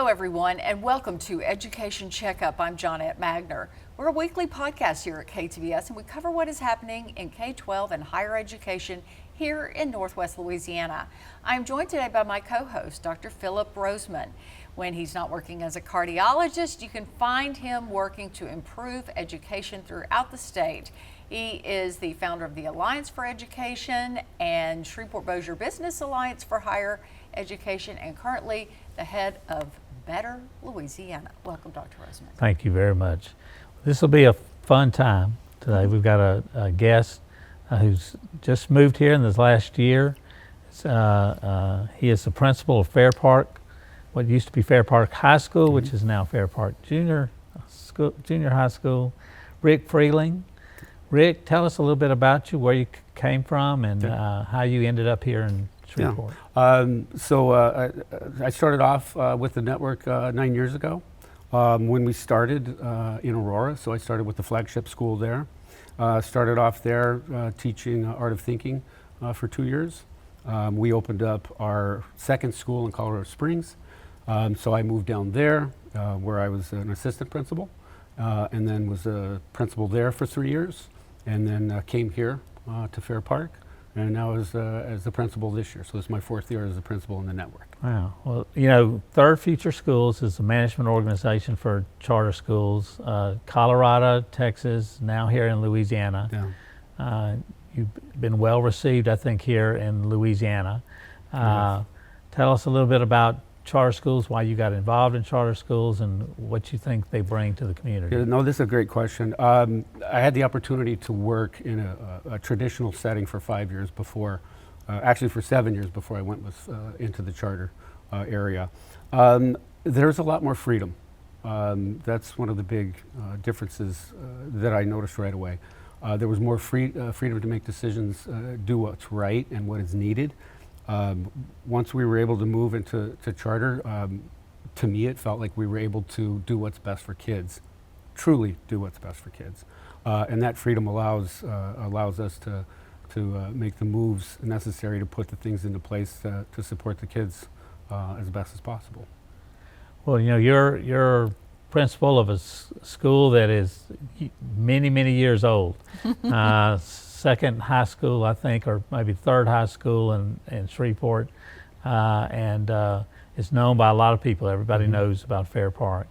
everyone, and welcome to Education Checkup. I'm Johnette Magner. We're a weekly podcast here at KTVS, and we cover what is happening in K-12 and higher education here in Northwest Louisiana. I'm joined today by my co-host, Dr. Philip Roseman. When he's not working as a cardiologist, you can find him working to improve education throughout the state. He is the founder of the Alliance for Education and Shreveport-Bossier Business Alliance for Higher Education, and currently the head of Better Louisiana. Welcome, Dr. Roseman. Thank you very much. This will be a fun time today. We've got a guest who's just moved here in this last year. He is the principal of Fair Park, what used to be Fair Park High School, which is now Fair Park Junior High School. Rick Freeling. Rick, tell us a little bit about you, where you came from, and how you ended up here in Shreveport. I started off with the network 9 years ago when we started in Aurora. So I started with the flagship school there. Started off there teaching Art of Thinking for 2 years. We opened up our second school in Colorado Springs. So I moved down there where I was an assistant principal and then was a principal there for 3 years, and then came here to Fair Park, and now as the principal this year. So this is my 4th year as a principal in the network. Wow. Well, you know, Third Future Schools is a management organization for charter schools, Colorado, Texas, now here in Louisiana. Yeah. You've been well received, I think, here in Louisiana. Tell us a little bit about charter schools, why you got involved in charter schools, and what you think they bring to the community. Yeah, no, this is a great question. I had the opportunity to work in a traditional setting for 5 years before, actually for 7 years before I went into the charter area. There's a lot more freedom. That's one of the big differences that I noticed right away. There was more freedom to make decisions, do what's right and what is needed. Once we were able to move into charter, to me it felt like we were able to do what's best for kids, truly do what's best for kids. And that freedom allows us to make the moves necessary to put the things into place to support the kids as best as possible. Well, you know, you're principal of a school that is many, many years old. Second high school, I think, or maybe third high school in Shreveport, and it's known by a lot of people. Everybody knows about Fair Park.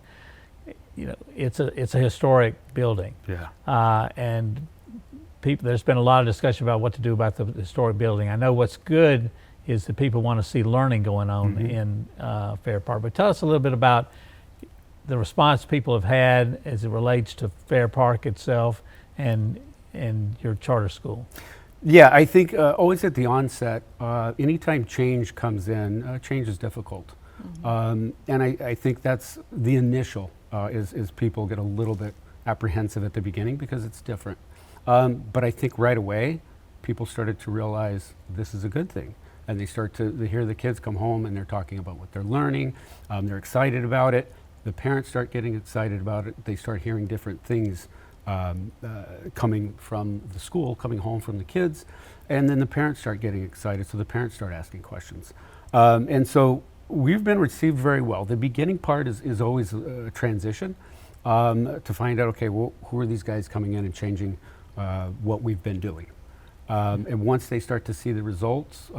You know, it's a historic building. Yeah. And there's been a lot of discussion about what to do about the historic building. I know what's good is that people want to see learning going on in Fair Park. But tell us a little bit about the response people have had as it relates to Fair Park itself and your charter school. Yeah, I think always at the onset, anytime change comes in, change is difficult. And I think that's the initial, is people get a little bit apprehensive at the beginning because it's different. But I think right away, people started to realize this is a good thing. And they hear the kids come home and they're talking about what they're learning. They're excited about it. The parents start getting excited about it. They start hearing different things coming from the school, coming home from the kids, and then the parents start getting excited, so the parents start asking questions. And so we've been received very well. The beginning part is always a transition to find out, okay, well, who are these guys coming in and changing what we've been doing? And once they start to see the results,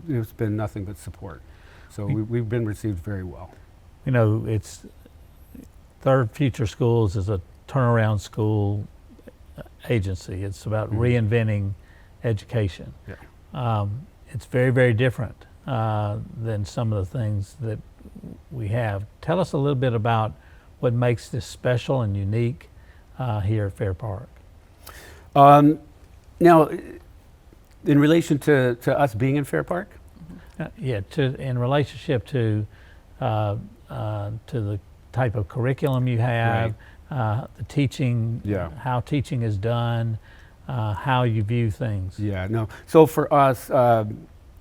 it's been nothing but support. So we've been received very well. You know, it's Third Future Schools is a turnaround school agency. It's about reinventing education. Yeah. It's very, very different than some of the things that we have. Tell us a little bit about what makes this special and unique here at Fair Park. Now, in relation to us being in Fair Park? In relationship to the type of curriculum you have, the teaching, how teaching is done, how you view things. Yeah, no. So for us,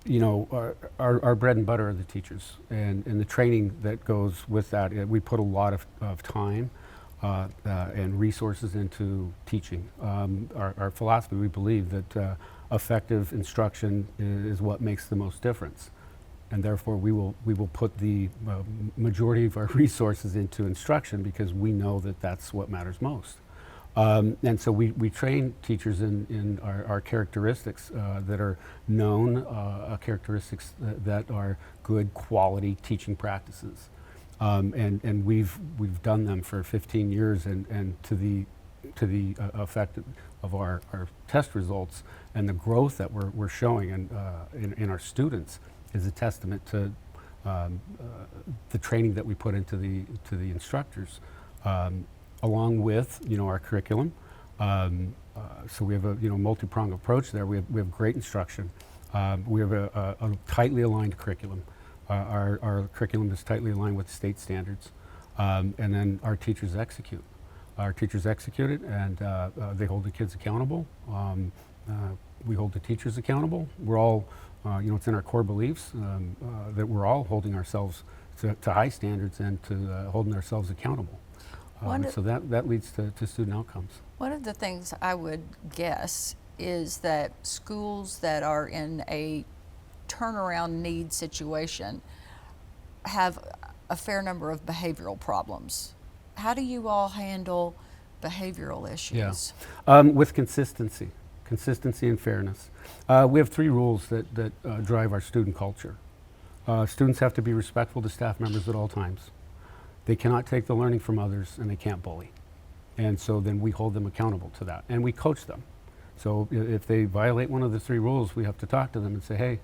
you know, our bread and butter are the teachers, and the training that goes with that. We put a lot of time and resources into teaching. Our philosophy, we believe that effective instruction is what makes the most difference. and therefore we will put the majority of our resources into instruction because we know that that's what matters most. And so we train teachers in our characteristics that are known, characteristics that are good quality teaching practices. And we've done them for 15 years, and to the effect of our test results and the growth that we're showing in our students is a testament to the training that we put into the instructors, along with our curriculum. So we have a multi-pronged approach there. We have great instruction. We have a tightly aligned curriculum. Our curriculum is tightly aligned with state standards, and then our teachers execute. Our teachers execute it, and they hold the kids accountable. We hold the teachers accountable. We're all, it's in our core beliefs that we're all holding ourselves to high standards and to holding ourselves accountable. So that leads to student outcomes. One of the things I would guess is that schools that are in a turnaround need situation have a fair number of behavioral problems. How do you all handle behavioral issues? With consistency and fairness. We have 3 rules that drive our student culture. Students have to be respectful to staff members at all times. They cannot take the learning from others, and they can't bully. And so then we hold them accountable to that, and we coach them. So if they violate one of the 3 rules, we have to talk to them and say, hey,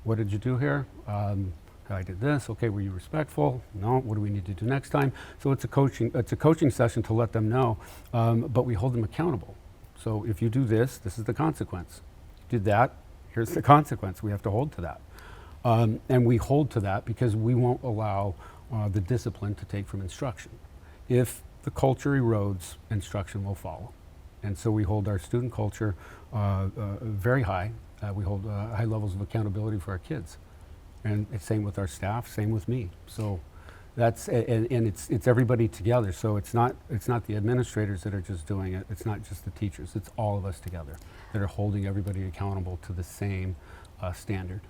what did you do here? I did this. Okay, were you respectful? No. What do we need to do next time? So it's a coaching session to let them know, but we hold them accountable. So if you do this, this is the consequence. You did that, here's the consequence. We have to hold to that. And we hold to that because we won't allow the discipline to take from instruction. If the culture erodes, instruction will follow. And so we hold our student culture very high. We hold high levels of accountability for our kids. And it's same with our staff, same with me. So that's, and it's everybody together. So it's not the administrators that are just doing it. It's not just the teachers. It's all of us together that are holding everybody accountable to the same standard.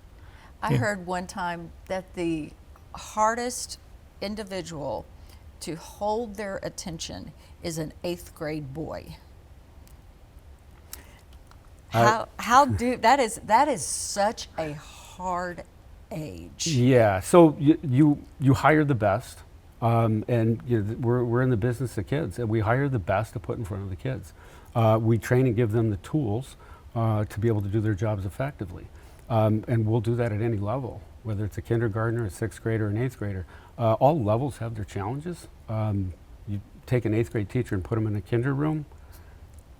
I heard one time that the hardest individual to hold their attention is an 8th grade boy. That is such a hard age. Yeah, so you hire the best, and we're in the business of kids, and we hire the best to put in front of the kids. We train and give them the tools to be able to do their jobs effectively, and we'll do that at any level, whether it's a kindergartner, a 6th grader, an 8th grader. All levels have their challenges. You take an 8th grade teacher and put them in a kinder room,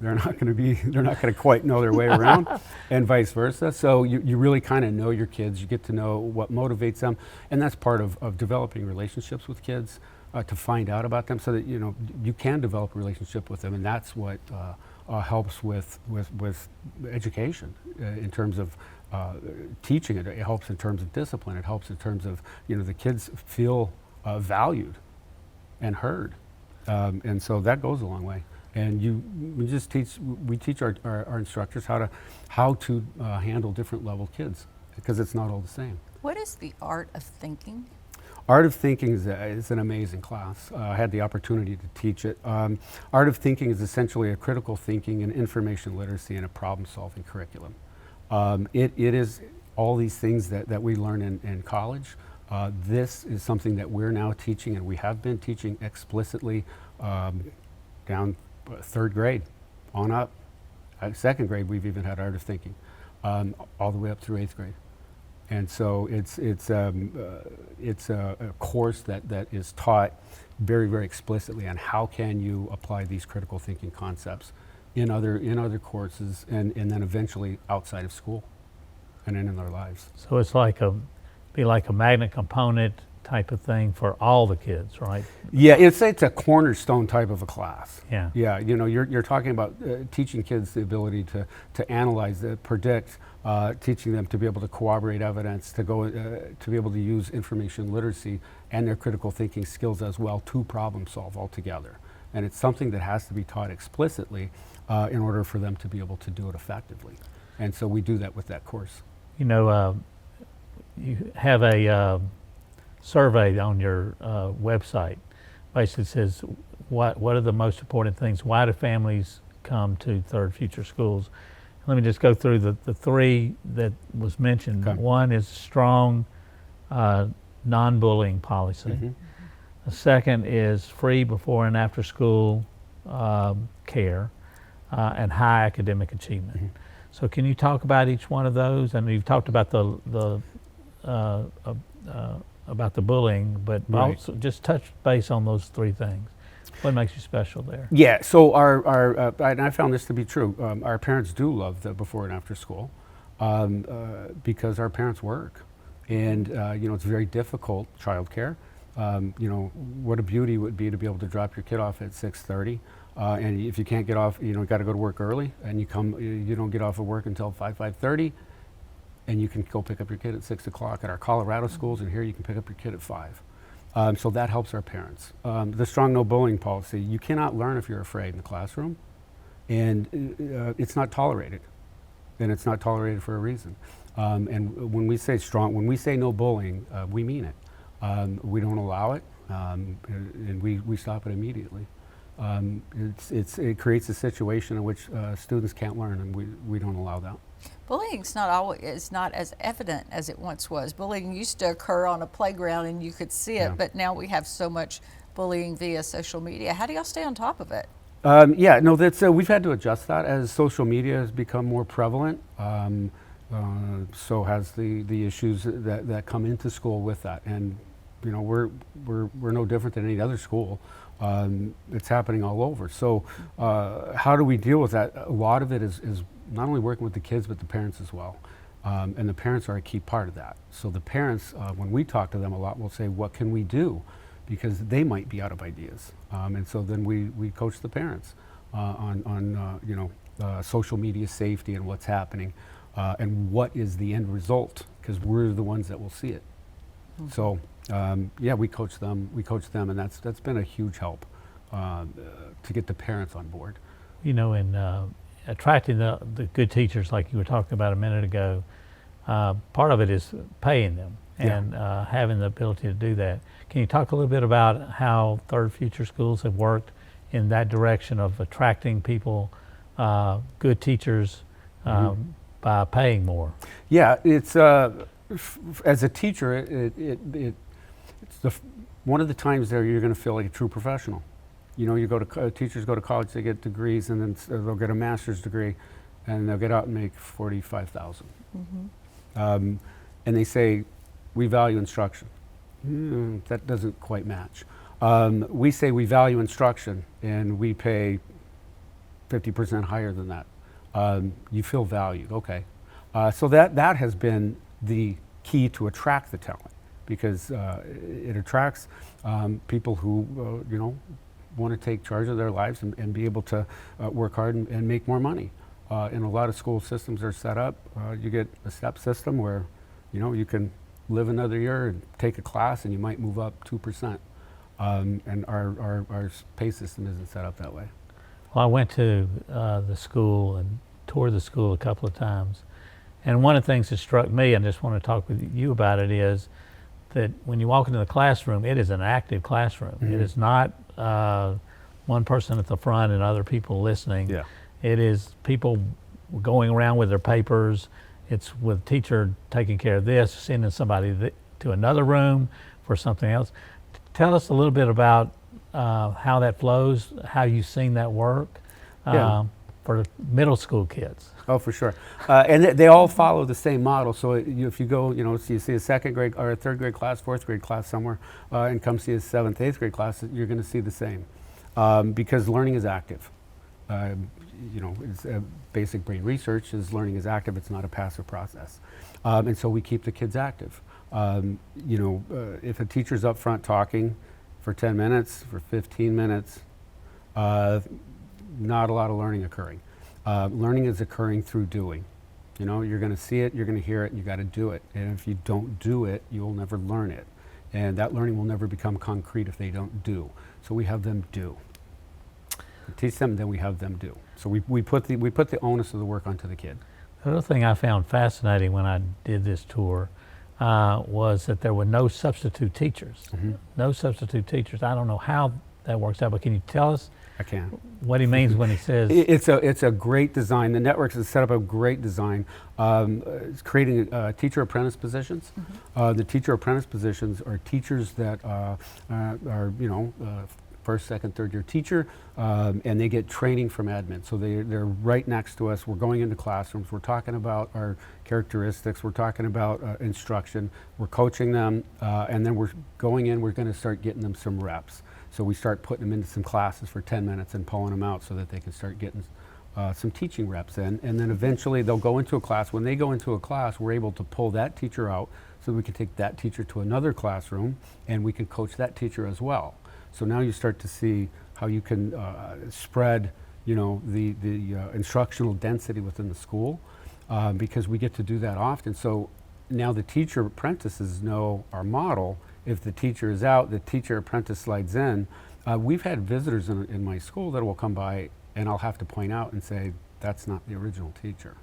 they're not going to quite know their way around, and vice versa. So you really kind of know your kids. You get to know what motivates them, and that's part of developing relationships with kids, to find out about them so that you can develop a relationship with them, and that's what helps with education in terms of teaching it. It helps in terms of discipline. It helps in terms of the kids feel valued and heard, and so that goes a long way. And we teach our instructors how to handle different level kids, because it's not all the same. What is the art of thinking? Art of Thinking is an amazing class. I had the opportunity to teach it. Art of Thinking is essentially a critical thinking and information literacy and a problem-solving curriculum. It is all these things that we learn in college. This is something that we're now teaching, and we have been teaching explicitly down 3rd grade on up. 2nd grade, we've even had Art of Thinking, all the way up through 8th grade. And so it's a course that is taught very, very explicitly on how can you apply these critical thinking concepts in other courses, and then eventually outside of school and in their lives. So it's be like a magnet component type of thing for all the kids, right? Yeah, it's a cornerstone type of a class. Yeah. Yeah, you're talking about teaching kids the ability to analyze, predict, teaching them to be able to corroborate evidence, to be able to use information literacy and their critical thinking skills as well to problem solve altogether. And it's something that has to be taught explicitly in order for them to be able to do it effectively. And so we do that with that course. you have a survey on your website. Basically says what are the most important things? Why do families come to Third Future Schools? Let me just go through the three that was mentioned. Okay. One is strong non-bullying policy. Mm-hmm. The second is free before and after school care and high academic achievement. Mm-hmm. So can you talk about each one of those? I know you've talked about the bullying, but Right. also just touch base on those three things. What makes you special there? Yeah, so and I found this to be true. Our parents do love the before and after school because our parents work, and it's very difficult childcare. What a beauty it would be to be able to drop your kid off at 6:30, and if you can't get off, you got to go to work early, and you don't get off of work until 5:30, and you can go pick up your kid at 6 o'clock at our Colorado schools, and here you can pick up your kid at 5. So that helps our parents. The strong no bullying policy, you cannot learn if you're afraid in the classroom, and it's not tolerated, and it's not tolerated for a reason. And when we say no bullying, we mean it. We don't allow it, and we stop it immediately. It creates a situation in which students can't learn, and we don't allow that. Bullying's not as evident as it once was. Bullying used to occur on a playground and you could see it, Yeah. but now we have so much bullying via social media. How do y'all stay on top of it? We've had to adjust that as social media has become more prevalent. So has the issues that come into school with that, and we're no different than any other school. It's happening all over. So how do we deal with that? A lot of it is not only working with the kids, but the parents as well. And the parents are a key part of that. So the parents, when we talk to them a lot, will say, what can we do? Because they might be out of ideas. And so then we coach the parents on social media safety and what's happening and what is the end result, because we're the ones that will see it. Mm-hmm. So we coach them, and that's been a huge help to get the parents on board. In attracting the good teachers like you were talking about a minute ago, part of it is paying them and having the ability to do that. Can you talk a little bit about how Third Future Schools have worked in that direction of attracting people, good teachers, by paying more? Yeah, it's as a teacher, it's one of the times there you're going to feel like a true professional. Teachers go to college, they get degrees, and then they'll get a master's degree, and they'll get out and make $45,000. And they say, we value instruction. That doesn't quite match. We say we value instruction, and we pay 50% higher than that. You feel valued, okay. So that has been the key to attract the talent, because it attracts people who want to take charge of their lives and be able to work hard and make more money. And a lot of school systems are set up. You get a step system where you can live another year and take a class and you might move up 2%. And our pay system isn't set up that way. Well, I went to the school and toured the school a couple of times. And one of the things that struck me, and I just want to talk with you about it, is that when you walk into the classroom, it is an active classroom. Mm-hmm. It is not one person at the front and other people listening. Yeah. It is people going around with their papers. It's with teacher taking care of this, sending somebody to another room for something else. Tell us a little bit about how that flows, how you've seen that work for middle school kids. Oh, for sure. And they all follow the same model. So if you go, so you see a second grade or a third grade class, fourth grade class somewhere, and come see a seventh, eighth grade class, you're going to see the same. Because learning is active. It's basic brain research is learning is active. It's not a passive process. And so we keep the kids active. If a teacher's up front talking for 10 minutes, for 15 minutes, not a lot of learning occurring. Learning is occurring through doing. You're going to see it, you're going to hear it, and you got to do it. And if you don't do it, you'll never learn it. And that learning will never become concrete if they don't do. So we have them do. We teach them, then we have them do. So we put the onus of the work onto the kid. The other thing I found fascinating when I did this tour, was that there were no substitute teachers. Mm-hmm. No substitute teachers. I don't know how that works out, but can you tell us I can. what he means when he says? It's a great design. The networks has set up a great design. It's creating teacher apprentice positions. The teacher apprentice positions are teachers that are first, second, third year teacher, and they get training from admin. So they're right next to us. We're going into classrooms. We're talking about our characteristics. We're talking about instruction. We're coaching them, and then we're going in. We're going to start getting them some reps. So we start putting them into some classes for 10 minutes and pulling them out so that they can start getting some teaching reps in. And then eventually they'll go into a class. When they go into a class, we're able to pull that teacher out so we can take that teacher to another classroom and we can coach that teacher as well. So now you start to see how you can spread, the instructional density within the school because we get to do that often. So now the teacher apprentices know our model. If the teacher is out, the teacher apprentice slides in. We've had visitors in my school that will come by and I'll have to point out and say, that's not the original teacher.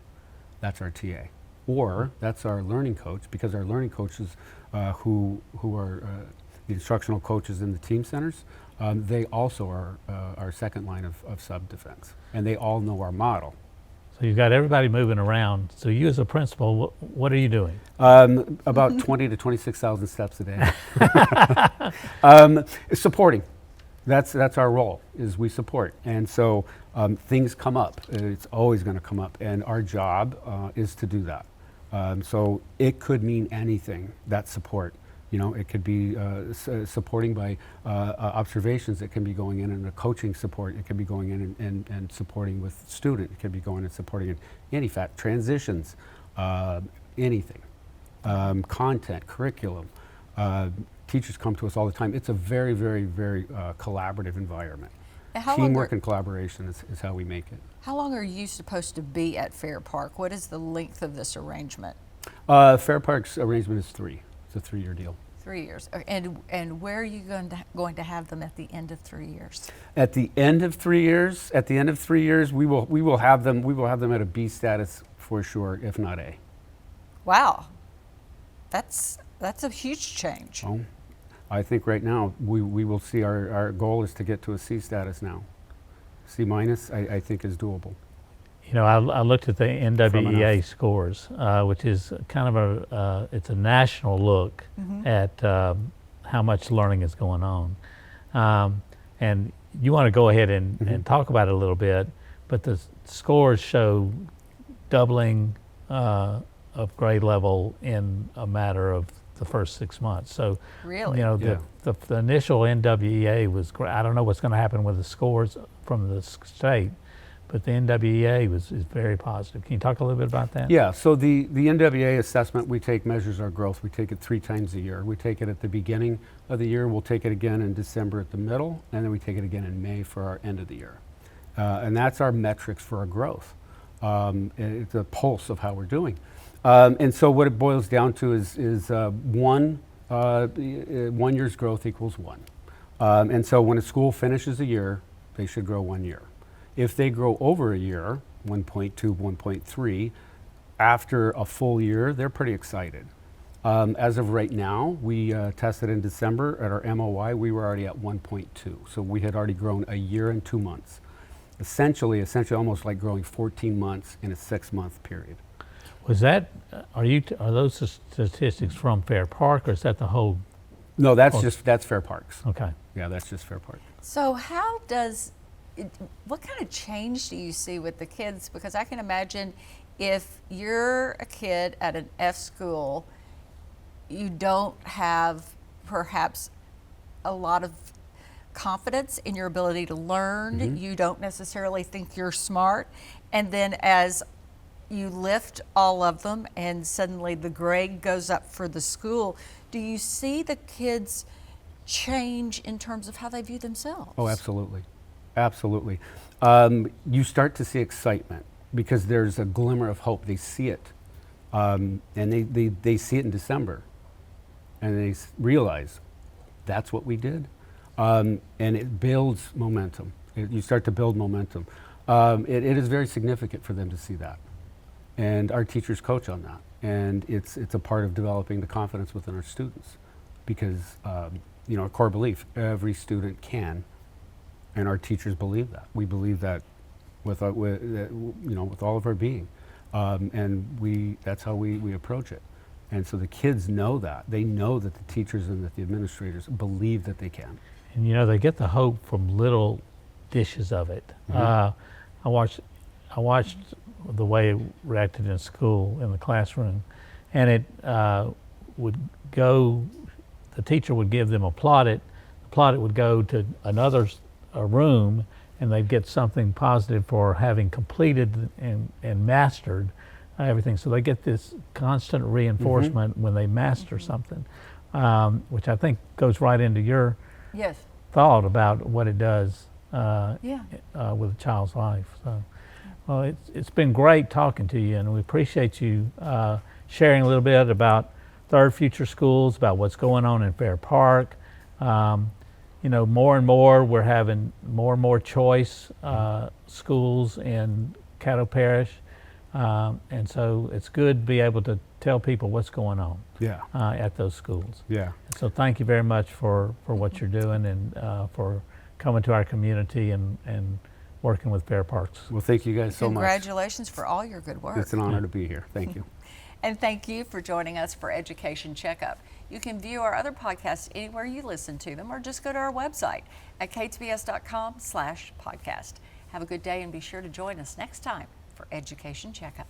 That's our TA. Or that's our learning coach, because our learning coaches who are the instructional coaches in the team centers, they also are our second line of sub-defense. And they all know our model. So you've got everybody moving around. So you as a principal, what are you doing? About 20 to 26,000 steps a day. Supporting. That's our role, is we support. And so things come up. It's always going to come up. And our job is to do that. So it could mean anything, that support. It could be supporting by observations. It can be going in and a coaching support. It can be going in and supporting with student. It can be going and supporting in any fact, transitions, anything, content, curriculum. Teachers come to us all the time. It's a very, very, very collaborative environment. Teamwork and collaboration is how we make it. How long are you supposed to be at Fair Park? What is the length of this arrangement? Fair Park's arrangement is 3. It's a 3-year deal. 3 years. And where are you going to have them at the end of 3 years? At the end of 3 years, we will have them at a B status for sure, if not A. Wow, that's a huge change. Oh, I think right now we will see our goal is to get to a C status now. C minus I think is doable. I looked at the NWEA scores, which is kind of it's a national look at how much learning is going on. And you want to go ahead and talk about it a little bit, but the scores show doubling of grade level in a matter of the first 6 months. So, really? The initial NWEA was great. I don't know what's going to happen with the scores from the state, but the NWEA is very positive. Can you talk a little bit about that? Yeah, so the NWEA assessment, we take measures our growth. We take it 3 times a year. We take it at the beginning of the year. We'll take it again in December at the middle, and then we take it again in May for our end of the year. And that's our metrics for our growth. It's a pulse of how we're doing. And so what it boils down to is 1 year's growth equals 1. And so when a school finishes a year, they should grow 1 year. If they grow over a year, 1.2, 1.3, after a full year, they're pretty excited. As of right now, we tested in December at our MOI, we were already at 1.2. So we had already grown a year and 2 months. Essentially almost like growing 14 months in a 6-month period. Was that, are those statistics from Fair Park, or is that the whole? No, that's Fair Parks. Okay. Yeah, that's just Fair Park. So what kind of change do you see with the kids? Because I can imagine if you're a kid at an F school, you don't have perhaps a lot of confidence in your ability to learn. You don't necessarily think you're smart. And then as you lift all of them and suddenly the grade goes up for the school, do you see the kids change in terms of how they view themselves? Oh, absolutely. Absolutely. You start to see excitement because there's a glimmer of hope. They see it. And they see it in December. And they realize that's what we did. And it builds momentum. You start to build momentum. It is very significant for them to see that. And our teachers coach on that. And it's a part of developing the confidence within our students, because you know, a core belief: every student can, and our teachers believe that. We believe that with you know, with all of our being, and that's how we approach it. And so the kids know that. They know that the teachers and that the administrators believe that they can. And you know, they get the hope from little dishes of it. I watched the way it reacted in school, in the classroom, and it would go, the teacher would give them a plaudit, the plaudit would go to another room, and they'd get something positive for having completed and mastered everything. So they get this constant reinforcement when they master something, which I think goes right into your Yes. thought about what it does Yeah. with a child's life. So, well, it's been great talking to you, and we appreciate you sharing a little bit about Third Future Schools, about what's going on in Fair Park. You know, more and more we're having more and more choice schools in Caddo Parish, and so it's good to be able to tell people what's going on Yeah. at those schools. Yeah. So thank you very much for what you're doing, and for coming to our community and working with Fair Parks. Well, thank you guys so much. Congratulations for all your good work. It's an honor to be here. Thank you. And thank you for joining us for Education Checkup. You can view our other podcasts anywhere you listen to them, or just go to our website at ktbs.com/podcast. Have a good day, and be sure to join us next time for Education Checkup.